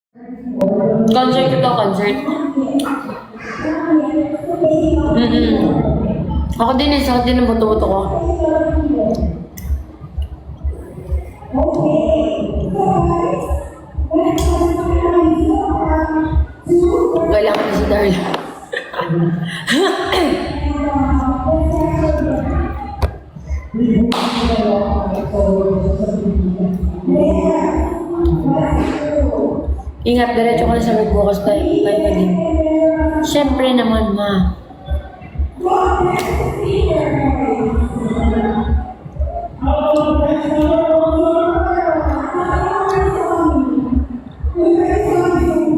Concert ito, concert. Ako din eh, sakit din ang buto-buto ko. Kailangan na si Darla. Ingat, diretso ko na sa work bukas pa din. Siyempre naman, ma.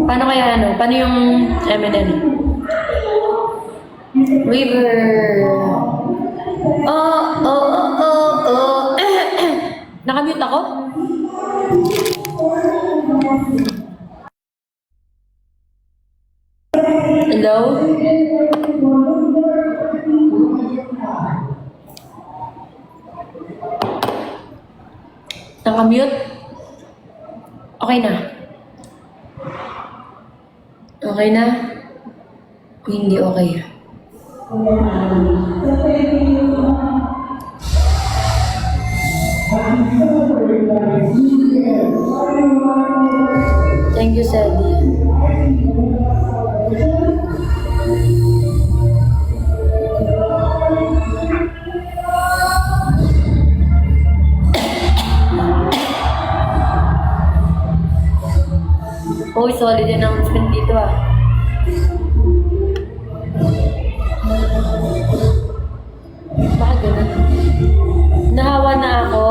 Paano kaya ano? Paano yung MNN? River. Oh. Nakamute ako? Hello? Nakamute? Okay na? Okay na? O hindi okay? Thank you, Sadie. Uy, solid yung announcement dito ah. Bakit ganun? Nahawa na ako?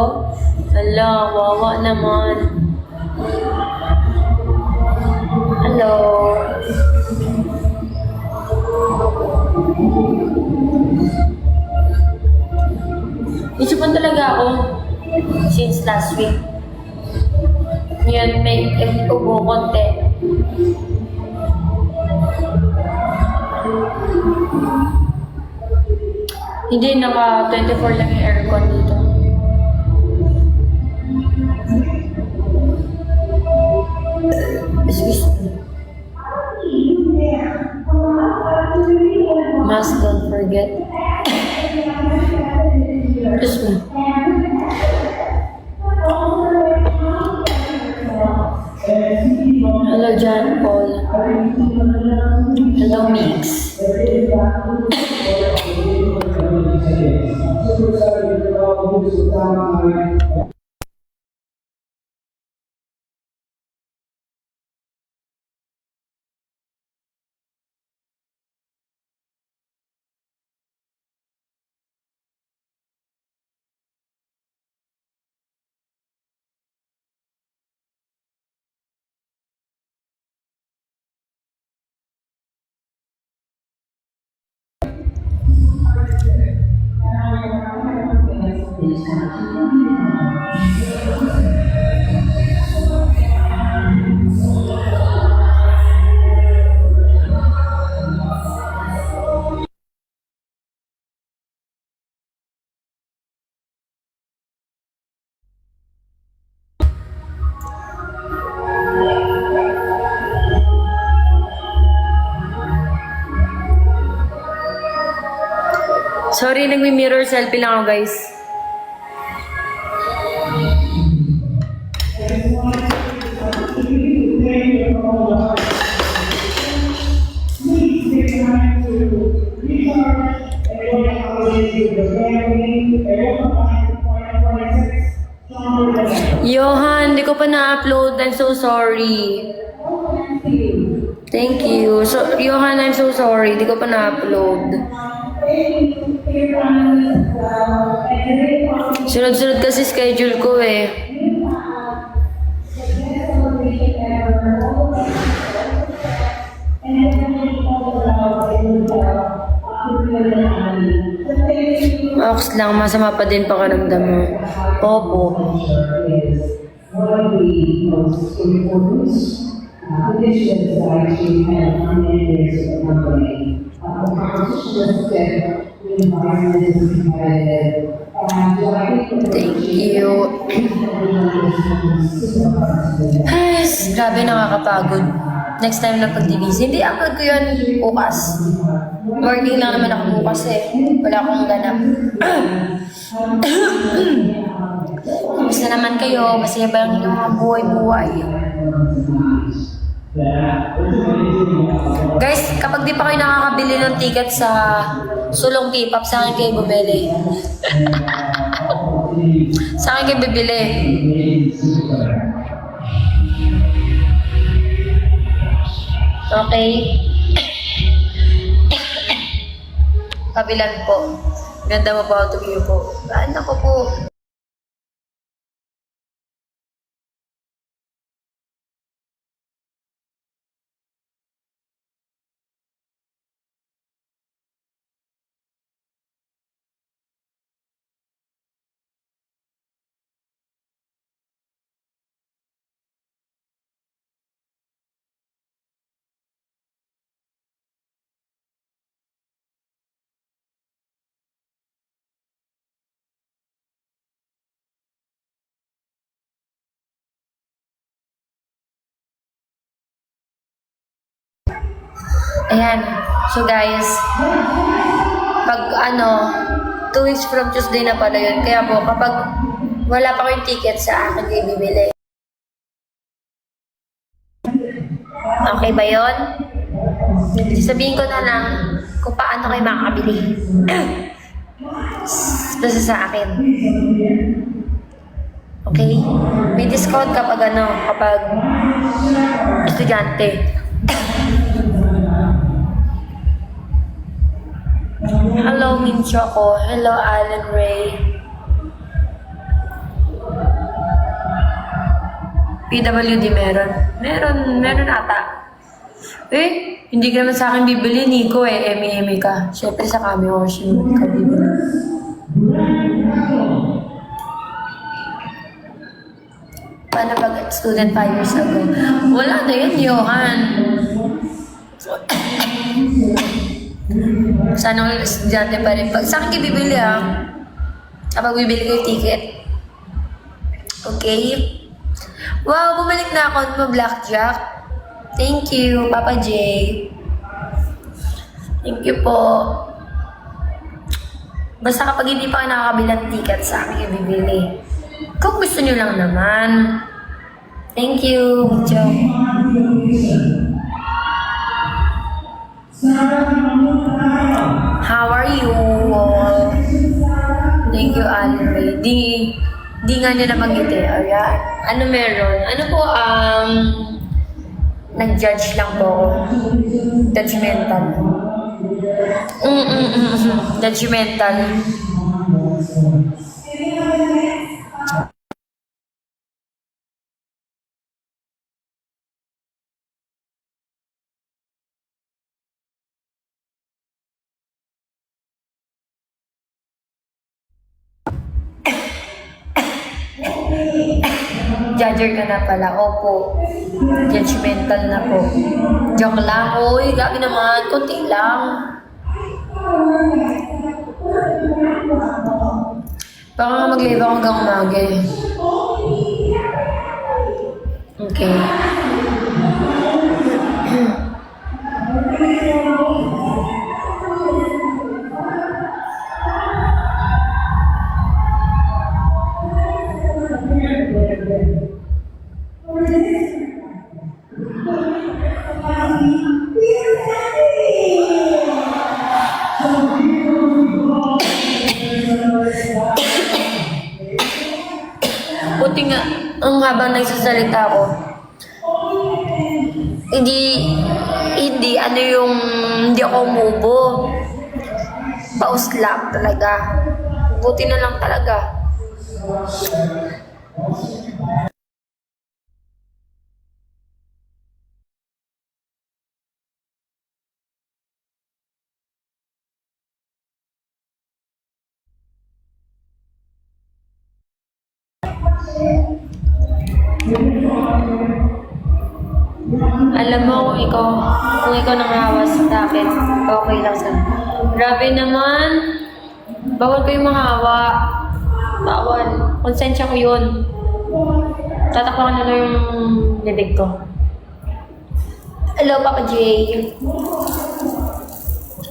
Ala, wawa naman. Hello? Isipan talaga ako since last week. Ngayon may ubo konti. Hindi, naka 24 lang yung aircon dito. Excuse me. Mask, don't forget. Excuse me. Hello, John Paul. Hello, Mix. Sorry, nagmi-mirror selfie lang ako, guys. Johan, di ko pa na-upload. I'm so sorry. Thank you. So, Johan, I'm so sorry. Di ko pa na-upload. Sunod-sunod kasi schedule ko eh. Ox lang, masama pa din pakiramdam mo. Opo. Conditions that actually have unmanaged the company. The competition is stiff, the environment is competitive, Thank you. Ay, grabe nakakapagod. Next time na pag-divisi. Hindi, upload ko yun bukas. Working lang naman ako bukas eh. Wala akong ganap. Kamusta naman kayo? Masaya ba ang inyong mga buhay-buhay? Guys, kapag di pa kayo nakakabili ng ticket sa Sulong K-pop, sa akin kayo bumili. Sa akin kayo bibili. Okay. Kabilan po. Ganda mo po ako tumiyo po. Ano ko po? Ayan. So guys, pag 2 weeks from Tuesday na pala yun. Kaya po, kapag wala pa kayong ticket sa akin, kayo bibili. Okay ba yun? Sabihin ko na lang kung paano kayo makakabili. Basta sa akin. Okay? May discount kapag estudyante. Hello, Mincho ko. Hello, Alan Ray. PWD meron. Meron ata. Hindi ka naman sa akin bibili, Nico eh. Emi ka. Siyempre sa kami Ocean ka bibili. Paano pag student 5 years ago? Wala na yun, Johan. Sana ang estudyante pa rin. Pag sa akin kayo bibili kapag bibili ko yung ticket. Okay? Wow, bumalik na ako mo Blackjack. Thank you, Papa J. Thank you po. Basta kapag hindi pa kayo nakakabilang ticket sa akin kayo bibili. Kung gusto nyo lang naman. Thank you, Joe. How are you all? Thank you, Alan Ray. Di nga nyo nabanggit eh. Ayan. Ano meron? Ano po, nag-judge lang po ako. Judgmental. Judgmental. Judger ka na pala. Opo. Judgmental na po. Joke lang. Uy, grabe naman. Kunti lang. Baka nga mag-live ako hanggang umaga eh. Okay. Buti nga, ang habang nagsasalita ko, hindi ako umubo. Paus lang talaga. Buti na lang talaga. Alam mo kung ikaw nang hawas sa akin, okay lang sa. Grabe naman. Bawal kayong mahawa. Bawal. Konsensya ko yun. Tatakpan na lang yung bibig ko. Hello, Papa J.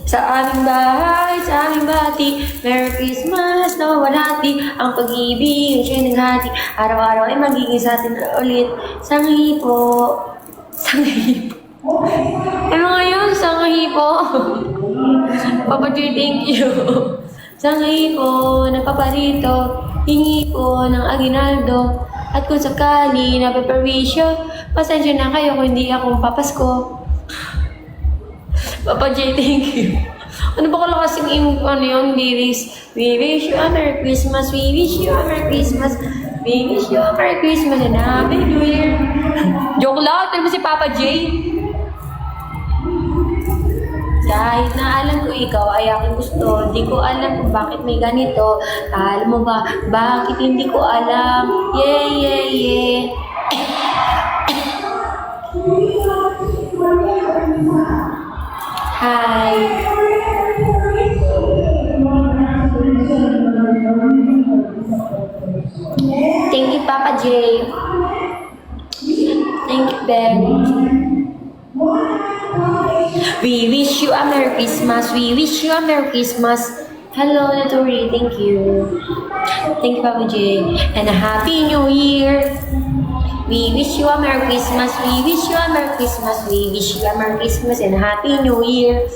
Sa aming bahay, sa aming bati, Merry Christmas na walati, ang pag-ibig siya'y naghati, araw-araw ay magiging sa atin ulit. Sangi po. Sangi po. Ano nga yun? Sangi po. Papa J, thank you. Sangi po, nagpaparito, hingi po ng aginaldo, at kung sakali na papawisyo, pasensya na kayo kung hindi ako papasko. Papa J, thank you. Ano ba kalakas yung lyrics? We wish you a Merry Christmas. We wish you a Merry Christmas. We wish you a Merry Christmas and a Happy New Year. Joke lang. Tignan mo si Papa J. Kahit na alam ko ikaw ay aking gusto, di ko alam kung bakit may ganito. Alam mo ba, bakit hindi ko alam? Yeah, yeah, yeah. Hi. Thank you, Papa J. Thank you, Ben. We wish you a Merry Christmas. We wish you a Merry Christmas. Hello, Natori. Thank you. Thank you, Papa J. And a Happy New Year. We wish you a Merry Christmas. We wish you a Merry Christmas. We wish you a Merry Christmas and a Happy New Year.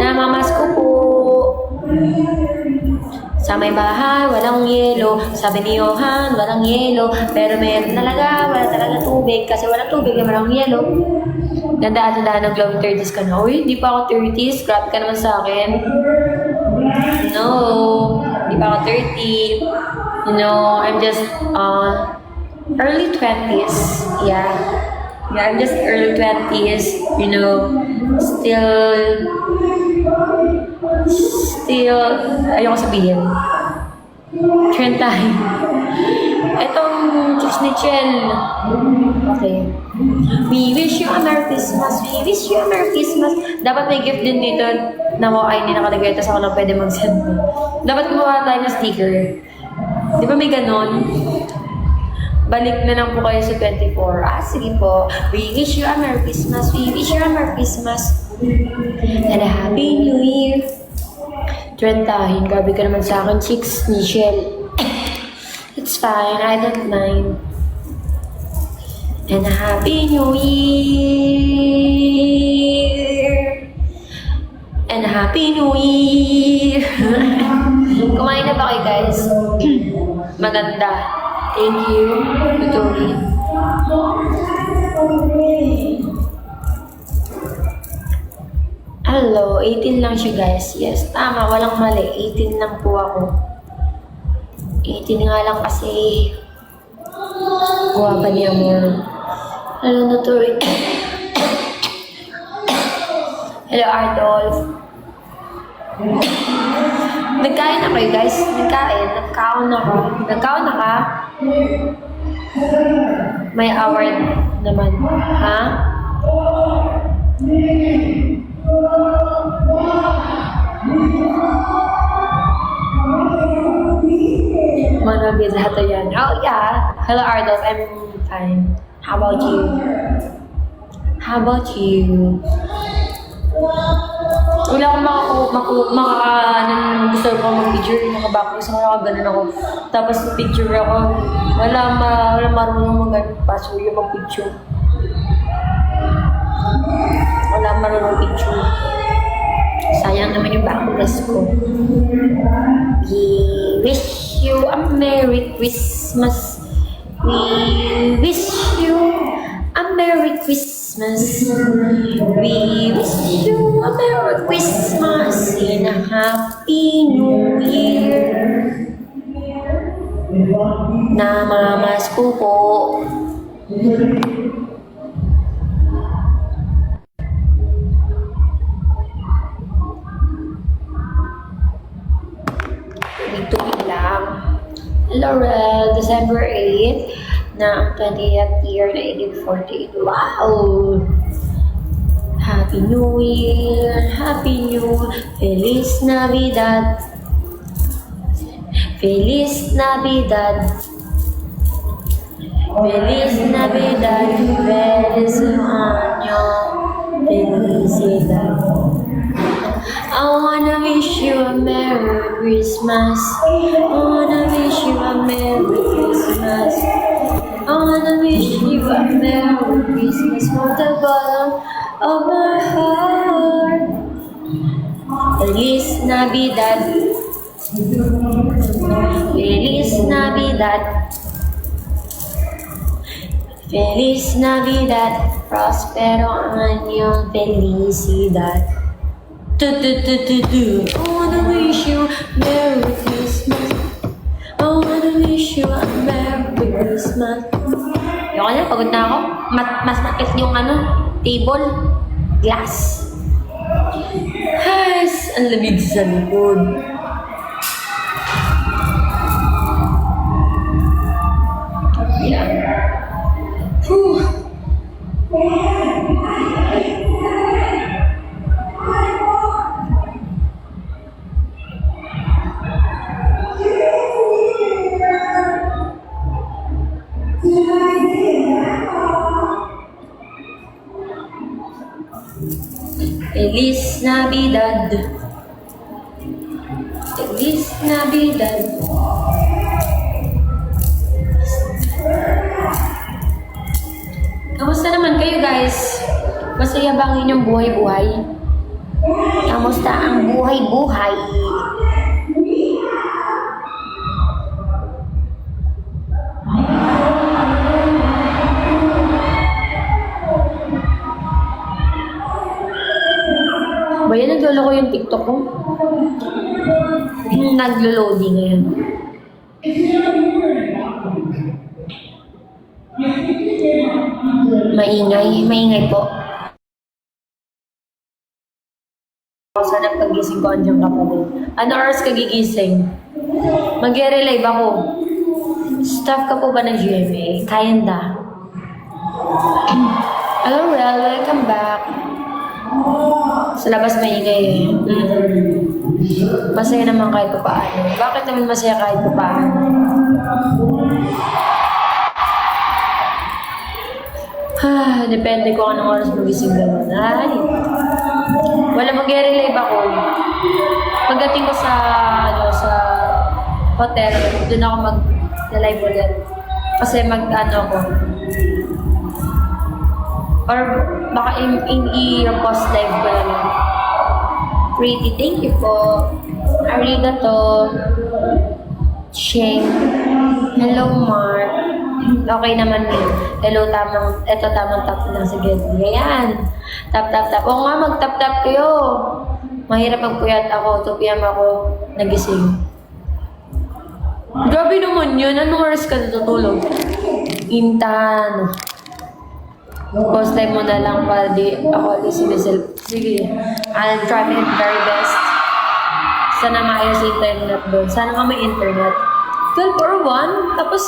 Namamas ko po. Sa may bahay, walang yelo. Sabi ni Johan, walang yelo. Pero meron talaga, wala talaga tubig. Kasi walang tubig, walang yelo. Nandaan ng glowing 30s ka na. Uy, di pa ako 30s. Grabe ka naman sa akin. No, di pa ako 30. You know, I'm just, early 20s, yeah. Yeah, I'm just early 20s, you know, still, ayoko sabihin. Trentahin. Etong Chisnichel. Okay. We wish you a Merry Christmas. We wish you a Merry Christmas. Dapat may gift din dito na mo ay hindi nakalagay. Tapos ako lang pwede mag-send. Dapat gumawa tayo ng sticker. Di ba may ganon? Balik na lang po kayo sa 24. Sige po. We wish you a Merry Christmas. We wish you a Merry Christmas. And a Happy New Year. Trentahin. Grabe ka naman sa akin, chicks, Michelle. It's fine. I don't mind. And a Happy New Year. And a Happy New Year. Kumain na ba kayo, guys? Maganda. Thank you, Tutori. Hello, 18 lang siya, guys. Yes, tama, walang mali. 18 lang po ako. 18 nga lang kasi. Guwapa niya mo. Hello, Tutori. Hello, Ardolf. Nagkain na kayo, guys. Nagkaon na ka. Nagkaon na ka? May award naman. Ha? Mga bidhata yan. Oh, yeah. Hello, Ardolf. I'm fine. How about you? How about you? Wala akong gusto ko mag-picture, nakabako sa mga ganun ako. Tapos picture ako, wala marunong mag-picture. Wala marunong picture. Sayang naman yung background ko. We wish you a Merry Christmas. We wish you a Merry Christmas. We wish you a Merry Christmas and a Happy New Year. Namamas ko po. Dito lang. Laurel, December 8. Na ang 20th year na 1848. Wow! Happy New Year! Happy New Feliz Navidad! Feliz Navidad. Feliz Navidad. Feliz año. Felicidad. I wanna wish you a Merry Christmas. I wanna wish you a Merry Christmas. I wanna wish you a Merry Christmas from the bottom of my heart. Feliz Navidad. Feliz Navidad. Feliz Navidad. Prospero año. Felicidad. I wanna wish you Merry Christmas. I wanna wish you a Merry Christmas. Ayoko na, pagod na ako. Mas makit yung table. Glass. Ay, ang lamig sa likod. Yeah. Whew. Feliz Navidad. Feliz Navidad. Kamusta naman kayo guys? Masaya ba ang inyong buhay-buhay? Kamusta ang buhay-buhay? Ba yan, naglolo ko yung TikTok ko. Naglo-loading ngayon. Maingay po. Sana pag-gising ko, andyan ka pa din. Ano oras ka gigising? Mag-re-live ako. Staff ka po ba ng GMA? Kayanda. Hello, well, welcome back. Sa labas maingay eh. Masaya naman kahit pa paano. Bakit naman masaya kahit pa paano? Depende ko anong oras magising gano'n. Ay, wala mag-re-live ako. Pagdating ko sa hotel, doon ako mag-live ulit. Kasi ako. Or baka i-post live ko lang. Pretty, thank you po. Arigato. Cheng. Hello, Mark. Okay naman yun. Hello, tamang tap lang si Gedli. Ayan. Tap. Oo nga, mag-tap kayo. Mahirap magpuyat ako. 2 PM ako nagising. Grabe naman yun. Anong oras ka natutulog? Intan. Post time mo na lang para di ako si myself. Sige. I'll try my very best. Sana maayos yung internet doon. Sana nga may internet. 12 or 1. Tapos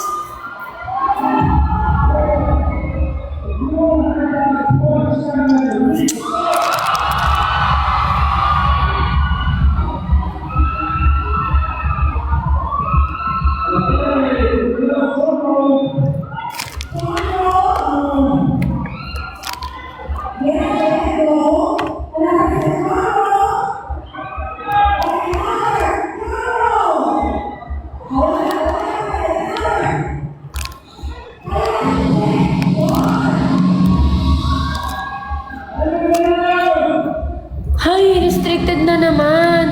restricted na naman.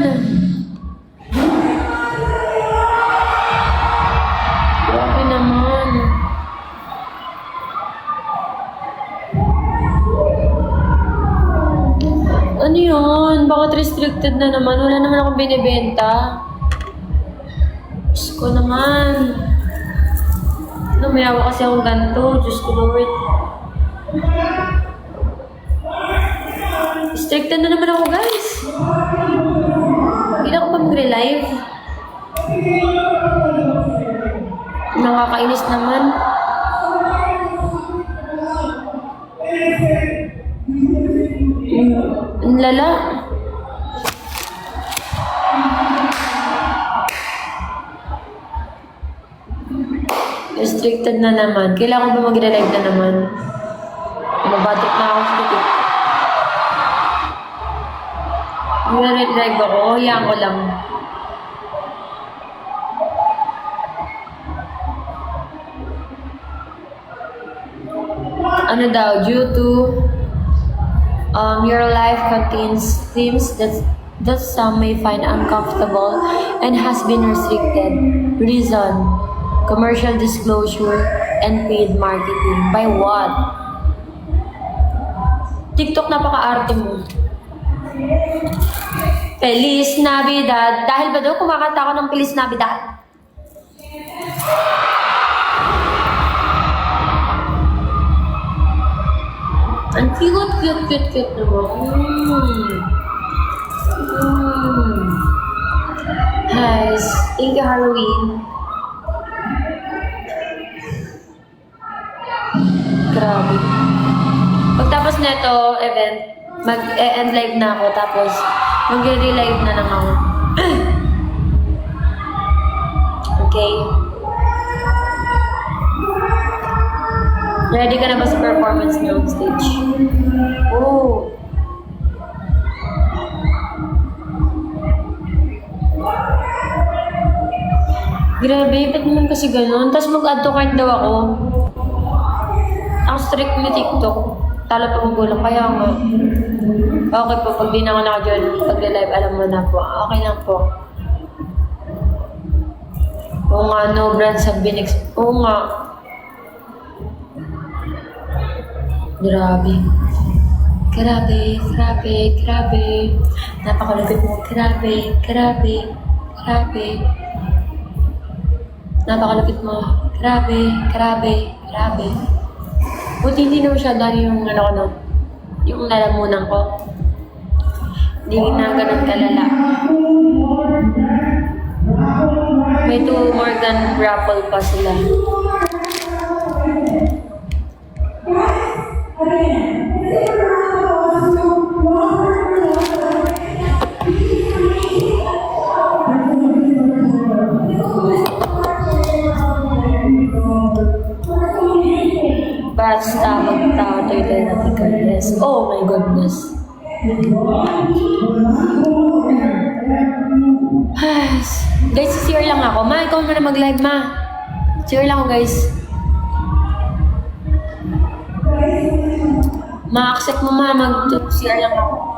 Grabe naman. Ano yun? Bakit restricted na naman? Wala naman akong binibenta. Diyos ko naman. Mayawa kasi akong ganito. Diyos ko, Lord. Restricted na naman ako, guys. Hindi na ako pa mag-relive. Nakakainis naman. Ang lala. Restricted na naman. Kailangan ba magre-live na naman? Mabatik na ako sa titik. Magre-live ako. Hayaan ko lang. Ano daw? Due to your life contains themes that some may find uncomfortable and has been restricted. Reason: commercial disclosure and paid marketing. By what? TikTok, napaka-arte mo. Feliz Navidad. Dahil ba daw kumakanta ako ng Feliz Navidad? Ang cute naman. Guys, thank you, Halloween. Grabe. Pagtapos na ito, event, mag-end live na ako, tapos mag-relive na lang ako. Okay? Ready ka na ba sa performance niyo on stage? Oh! Grabe, ba't naman kasi ganun? Tapos mag-add to cart daw ako. Ang strict ni TikTok. Talo pa magulang. Kaya nga. Okay po, pag di na ako naka-join, pag-live, alam mo na po. Okay lang po. Oo nga, no brands have been Oo nga. Grabe. Grabe. Napakalupit mo. Grabe. Napakalupit mo. Grabe. Buti hindi na masyado yung yung lalamunan ko. Hindi na ganun kalala. May 2 Morgan raffle pa sila. Basta magtao tayo natin ka. Yes. Oh my goodness. Guys, CR lang ako. Ma, ikaw mo na mag-live, ma. CR lang ako, guys. Ma-accept mo, ma. Mag-CR lang ako.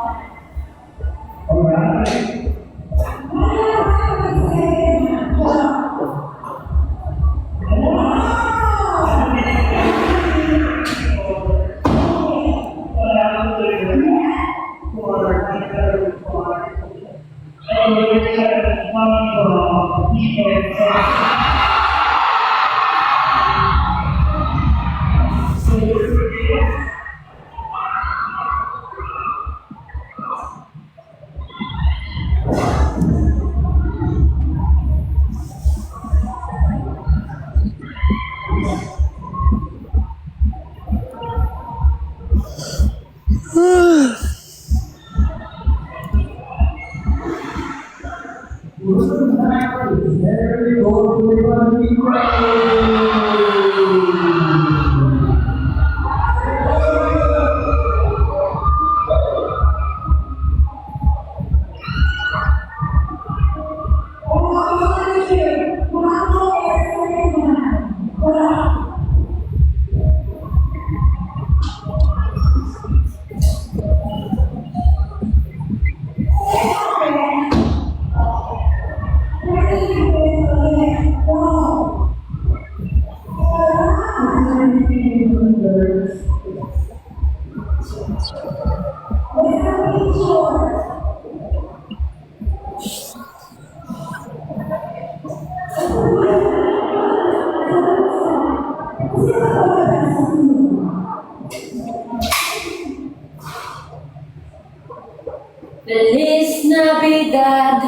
Feliz Navidad.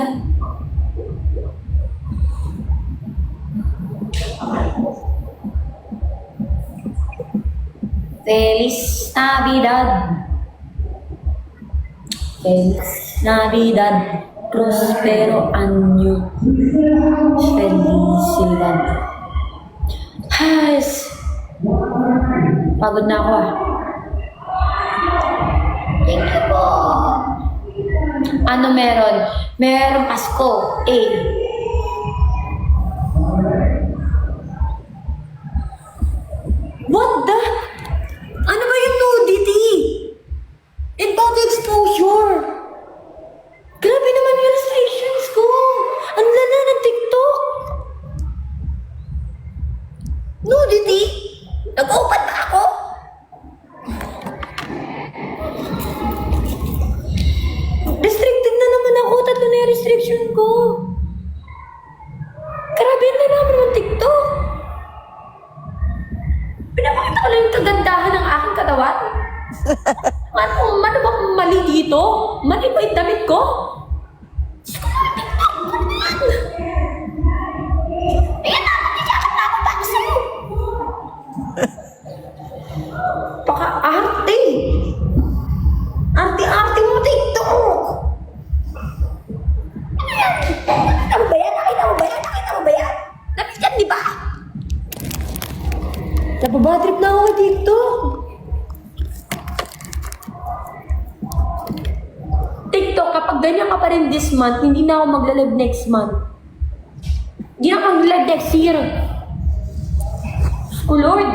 Feliz Navidad. Feliz Navidad. Prospero año. Felicidad. Yes. Pagod na ako ah. Thank you po. Ano meron? Meron Pasko. What the? Ano ba yung nudity? And body exposure? Grabe naman yung restrictions ko. Ang lala ng TikTok. Nudity? Nag-open ba ako? Restricted na naman ako. 3 na yung restriction ko. Grabe na naman ng TikTok. Pinapakita ko lang yung kagandahan ng aking katawan. Ano bang mali dito? Mali ba yung damit ko? Ayan na, magkikakit na ako para sa'yo. Paka-arte. Arte-arte mo, TikTok. Ano yan? Nakita mo ba yan? Nakita mo ba yan? Nakita mo ba yan? Lapit yan, di ba? Napabadrip na ako kay TikTok. TikTok, kapag ganyan ka pa rin this month, hindi na ako magla-live next month. Hindi na ako magla-live next year. Oh Lord.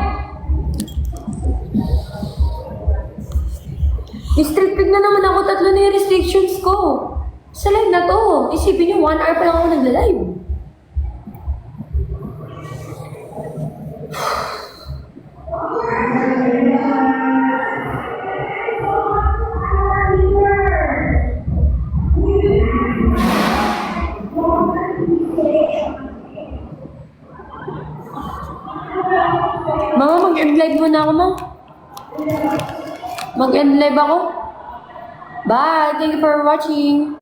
Restricted na naman ako. 3 na yung restrictions ko. Sa live na to. Isipin niyo, 1 hour pa lang ako nagla-live. Mama, mag-end live muna ako, ma. Mag-end live ako. Bye! Thank you for watching.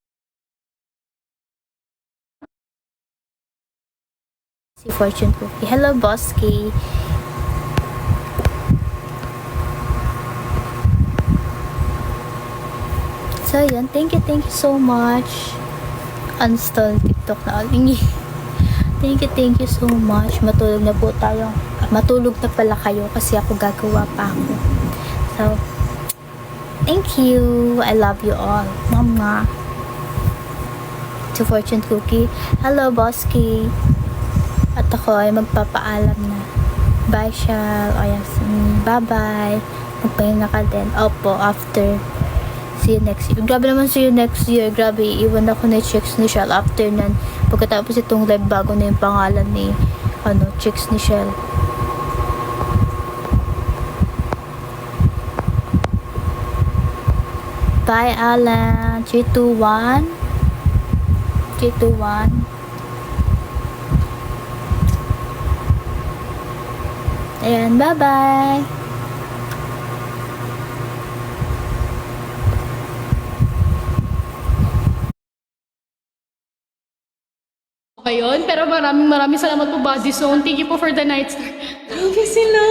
Si Fortune Cookie. Hello, Boss K. So, yun. Thank you so much. Uninstall TikTok na alingi. Thank you so much. Matulog na po tayo. Matulog na pala kayo kasi ako gagawa pa ako. So, thank you. I love you all. Mama. To Fortune Cookie. Hello, Boss K. At ako ay magpapaalam na. Bye, Shal. O yes. Bye-bye. Magpahinga ka din. Opo, after. See you next year. Grabe naman, see you next year. Grabe, iwan ako na chicks ni Shal after nan. Pagkatapos itong live, bago na yung pangalan ni chicks ni Shal. Bye, Alan. 3, 2, 1. 3, 2, 1. Ayan, bye-bye. Ngayon, pero maraming salamat po, Body Zone. Thank you po for the night. Grabe sila.